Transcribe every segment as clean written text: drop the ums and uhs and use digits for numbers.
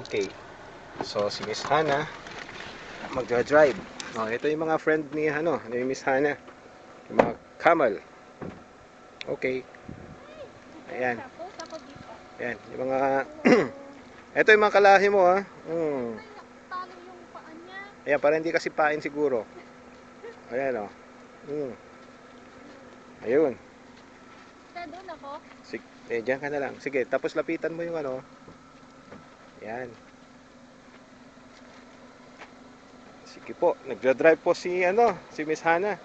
Okay. So si Miss Hana magdra-drive. Oh, ito yung mga friend ni Miss Hana. Yung mga camel. Okay. Ayan. Tapos ako dito. Ayan, yung mga ito yung mga kalahi mo ha. Talo yung paa niya. Ayan, para hindi kasi pain siguro. Ayan oh. Ayun. Doon ako. Sige, diyan ka na lang. Sige, tapos lapitan mo yung Ayan. Sige po, nagdra-drive po si Miss Hana.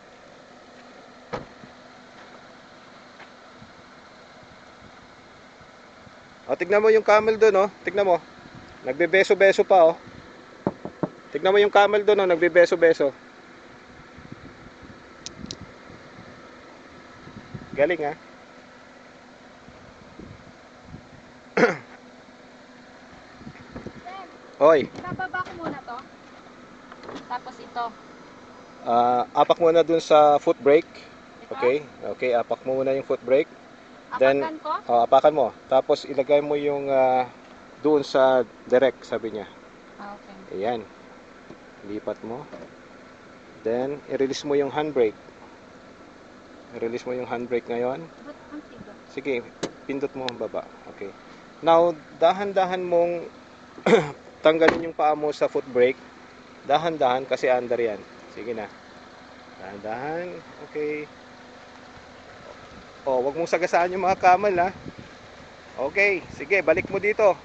O, tignan mo yung camel doon, oh. Tignan mo. Nagbebeso-beso pa, oh. Tignan mo yung camel doon, oh. Nagbebeso-beso. Galing, ha? Hoy. Bababa ko muna to. Tapos ito. Apak muna dun sa foot brake. Ito? Okay? Okay, apak mo muna yung foot brake. Then, Apakan ko? apakan mo. Tapos ilagay mo yung doon sa direct, sabi niya. Okay. Ayan. Lipat mo. Then, i-release mo yung handbrake. I-release mo yung handbrake ngayon. Ba't ang tiga? Sige, pindot mo ang baba. Okay. Now, dahan-dahan mong tanggalin yung paa mo sa foot brake. Dahan-dahan kasi under yan. Sige na. Dahan-dahan. Okay. Oh, wag mong sagasaan yung mga camel, ha. Okay, sige, balik mo dito.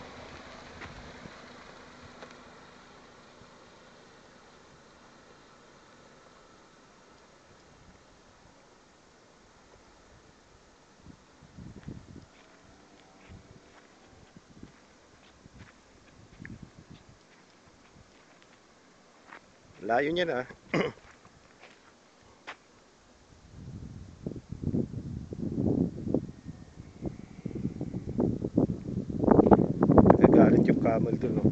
Layo niya na. Nagagalit yung camel dun, no.